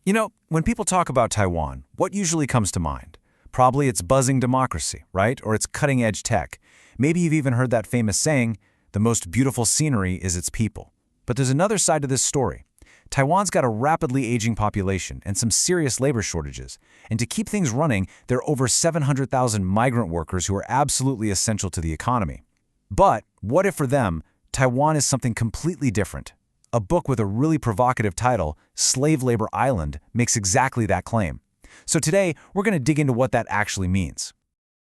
You know, when people talk about Taiwan, what usually comes to mind? Probably its buzzing democracy, right? Or its cutting-edge tech. Maybe you've even heard that famous saying, the most beautiful scenery is its people. But there's another side to this story. Taiwan's got a rapidly aging population and some serious labor shortages. And to keep things running, there are over 700,000 migrant workers who are absolutely essential to the economy. But what if for them, Taiwan is something completely different? A book with a really provocative title, Slave Labor Island, makes exactly that claim. So today, we're going to dig into what that actually means.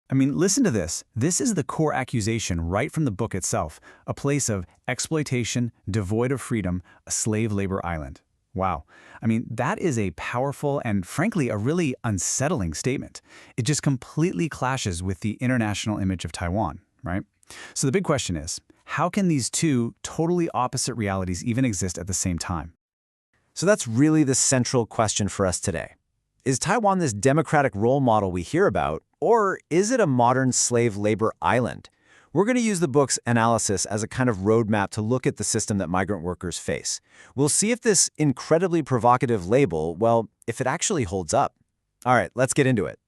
I mean, listen to this. This is the core accusation right from the book itself. A place of exploitation, devoid of freedom, a slave labor island. Wow. I mean, that is a powerful and, frankly, a really unsettling statement. It just completely clashes with the international image of Taiwan, right? So the big question is, how can these two totally opposite realities even exist at the same time? So that's really the central question for us today. Is Taiwan this democratic role model we hear about, or is it a modern slave labor island? We're going to use the book's analysis as a kind of roadmap to look at the system that migrant workers face. We'll see if this incredibly provocative label, well, if it actually holds up. All right, let's get into it.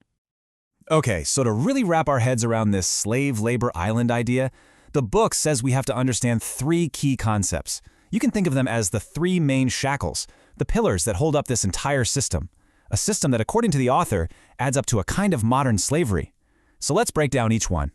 Okay, so to really wrap our heads around this slave labor island idea, the book says we have to understand three key concepts. You can think of them as the three main shackles, the pillars that hold up this entire system. A system that, according to the author, adds up to a kind of modern slavery. So let's break down each one.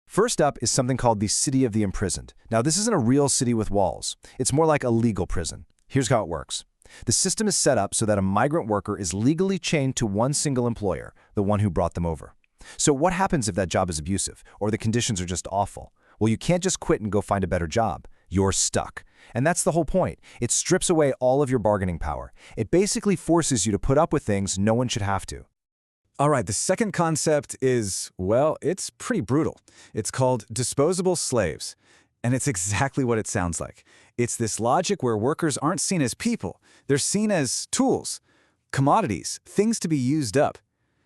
First up is something called the City of the Imprisoned. Now, this isn't a real city with walls. It's more like a legal prison. Here's how it works. The system is set up so that a migrant worker is legally chained to one single employer, the one who brought them over. So what happens if that job is abusive, or the conditions are just awful? Well, you can't just quit and go find a better job. You're stuck. And that's the whole point. It strips away all of your bargaining power. It basically forces you to put up with things no one should have to. All right, the second concept is, well, it's pretty brutal. It's called disposable slaves. And it's exactly what it sounds like. It's this logic where workers aren't seen as people. They're seen as tools, commodities, things to be used up.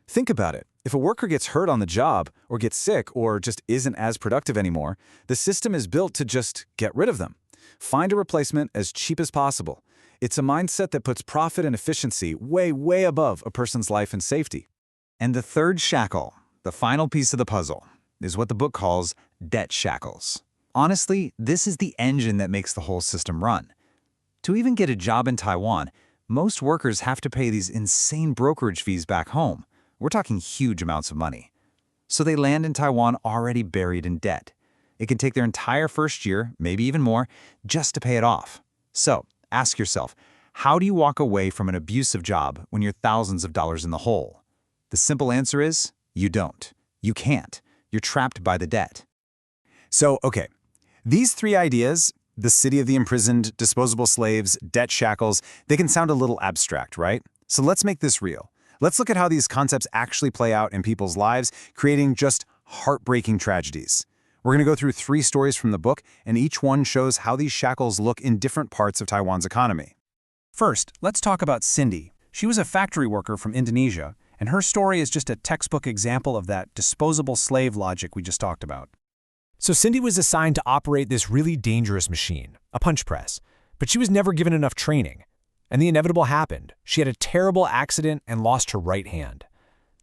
Think about it. If a worker gets hurt on the job, or gets sick, or just isn't as productive anymore, the system is built to just get rid of them. Find a replacement as cheap as possible. It's a mindset that puts profit and efficiency way, way above a person's life and safety. And the third shackle, the final piece of the puzzle, is what the book calls debt shackles. Honestly, this is the engine that makes the whole system run. To even get a job in Taiwan, most workers have to pay these insane brokerage fees back home. We're talking huge amounts of money. So they land in Taiwan already buried in debt. It can take their entire first year, maybe even more, just to pay it off. So ask yourself, how do you walk away from an abusive job when you're thousands of dollars in the hole? The simple answer is, you don't. You can't. You're trapped by the debt. So, okay, these three ideas, the city of the imprisoned, disposable slaves, debt shackles, they can sound a little abstract, right? So let's make this real. Let's look at how these concepts actually play out in people's lives, creating just heartbreaking tragedies. We're going to go through three stories from the book, and each one shows how these shackles look in different parts of Taiwan's economy. First, let's talk about Cindy. She was a factory worker from Indonesia, and her story is just a textbook example of that disposable slave logic we just talked about. So Cindy was assigned to operate this really dangerous machine, a punch press, but she was never given enough training. And the inevitable happened. She had a terrible accident and lost her right hand.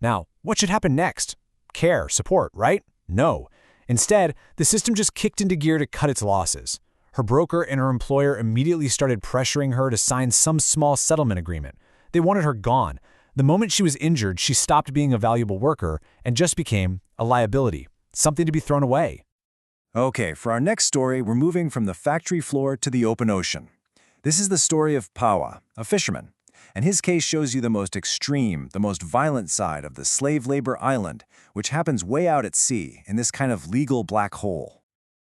Now, what should happen next? Care, support, right? No. Instead, the system just kicked into gear to cut its losses. Her broker and her employer immediately started pressuring her to sign some small settlement agreement. They wanted her gone. The moment she was injured, she stopped being a valuable worker and just became a liability, something to be thrown away. Okay, for our next story, we're moving from the factory floor to the open ocean. This is the story of Pawa, a fisherman, and his case shows you the most extreme, the most violent side of the slave labor island, which happens way out at sea in this kind of legal black hole.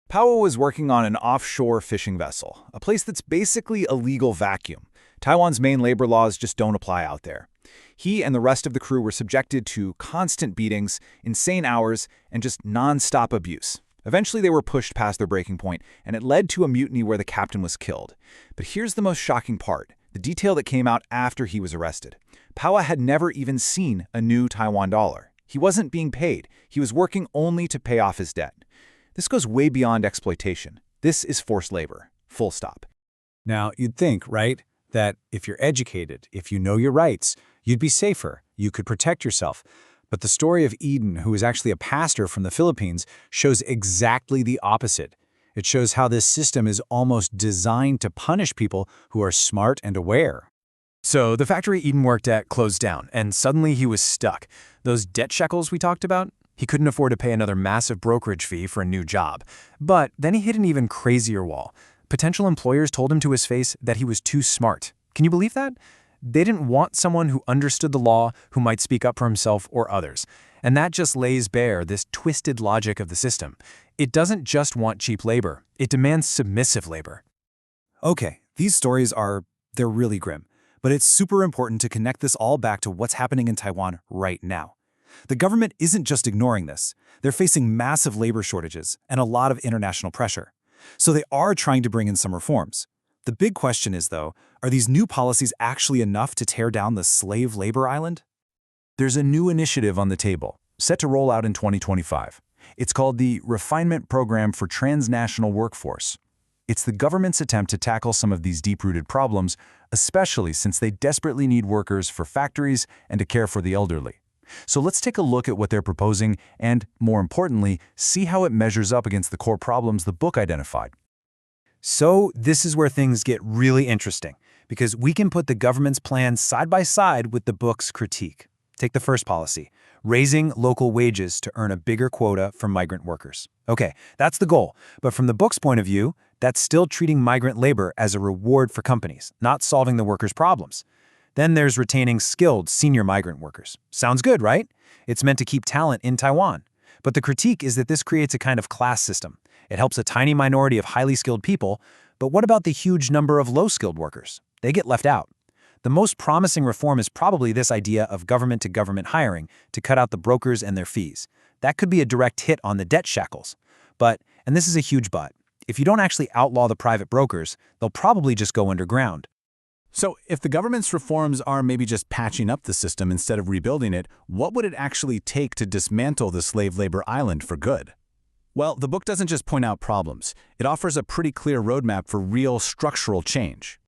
Pawa was working on an offshore fishing vessel, a place that's basically a legal vacuum. Taiwan's main labor laws just don't apply out there. He and the rest of the crew were subjected to constant beatings, insane hours, and just non-stop abuse. Eventually, they were pushed past their breaking point, and it led to a mutiny where the captain was killed. But here's the most shocking part, the detail that came out after he was arrested. Pawa had never even seen a new Taiwan dollar. He wasn't being paid. He was working only to pay off his debt. This goes way beyond exploitation. This is forced labor. Full stop. Now, you'd think, right, That if you're educated, if you know your rights, you'd be safer, you could protect yourself. But the story of Eden, who is actually a pastor from the Philippines, shows exactly the opposite. It shows how this system is almost designed to punish people who are smart and aware. So the factory Eden worked at closed down, and suddenly he was stuck. Those debt shekels we talked about? He couldn't afford to pay another massive brokerage fee for a new job. But then he hit an even crazier wall. Potential employers told him to his face that he was too smart. Can you believe that? They didn't want someone who understood the law, who might speak up for himself or others. And that just lays bare this twisted logic of the system. It doesn't just want cheap labor. It demands submissive labor. Okay, these stories they're really grim. But it's super important to connect this all back to what's happening in Taiwan right now. The government isn't just ignoring this. They're facing massive labor shortages and a lot of international pressure. So they are trying to bring in some reforms. The big question is, though, are these new policies actually enough to tear down the slave labor island? There's a new initiative on the table, set to roll out in 2025. It's called the Refinement Program for Transnational Workforce. It's the government's attempt to tackle some of these deep-rooted problems, especially since they desperately need workers for factories and to care for the elderly. So let's take a look at what they're proposing and, more importantly, see how it measures up against the core problems the book identified. So this is where things get really interesting, because we can put the government's plan side by side with the book's critique. Take the first policy, raising local wages to earn a bigger quota for migrant workers. Okay, that's the goal, but from the book's point of view, that's still treating migrant labor as a reward for companies, not solving the workers' problems. Then there's retaining skilled senior migrant workers. Sounds good, right? It's meant to keep talent in Taiwan. But the critique is that this creates a kind of class system. It helps a tiny minority of highly skilled people, but what about the huge number of low-skilled workers? They get left out. The most promising reform is probably this idea of government-to-government hiring to cut out the brokers and their fees. That could be a direct hit on the debt shackles. But, and this is a huge but, if you don't actually outlaw the private brokers, they'll probably just go underground. So if the government's reforms are maybe just patching up the system instead of rebuilding it, what would it actually take to dismantle the slave labor island for good? Well, the book doesn't just point out problems. It offers a pretty clear roadmap for real structural change.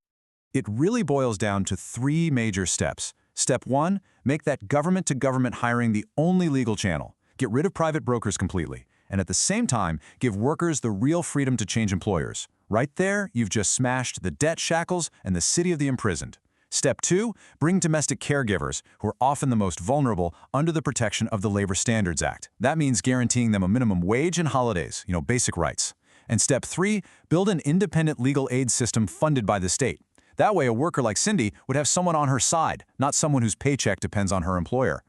It really boils down to 3 major steps. Step 1, make that government-to-government hiring the only legal channel. Get rid of private brokers completely. And at the same time, give workers the real freedom to change employers. Right there, you've just smashed the debt shackles and the city of the imprisoned. Step 2, bring domestic caregivers, who are often the most vulnerable, under the protection of the Labor Standards Act. That means guaranteeing them a minimum wage and holidays, basic rights. And Step 3, build an independent legal aid system funded by the state. That way, a worker like Cindy would have someone on her side, not someone whose paycheck depends on her employer.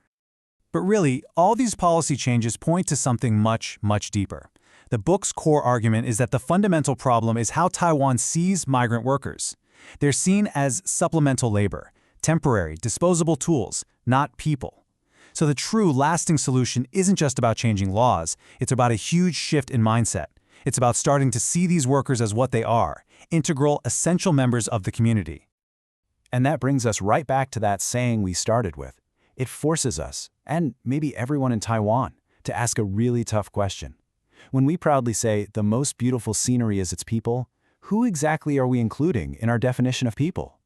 But really, all these policy changes point to something much, much deeper. The book's core argument is that the fundamental problem is how Taiwan sees migrant workers. They're seen as supplemental labor, temporary, disposable tools, not people. So the true, lasting solution isn't just about changing laws, it's about a huge shift in mindset. It's about starting to see these workers as what they are, integral, essential members of the community. And that brings us right back to that saying we started with. It forces us, and maybe everyone in Taiwan, to ask a really tough question. When we proudly say the most beautiful scenery is its people, who exactly are we including in our definition of people?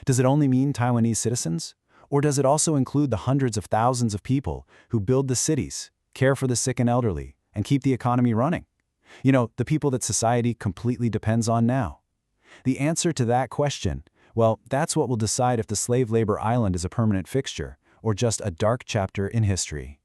Does it only mean Taiwanese citizens? Or does it also include the hundreds of thousands of people who build the cities, care for the sick and elderly, and keep the economy running? The people that society completely depends on now. The answer to that question, well, that's what will decide if the slave labor island is a permanent fixture or just a dark chapter in history.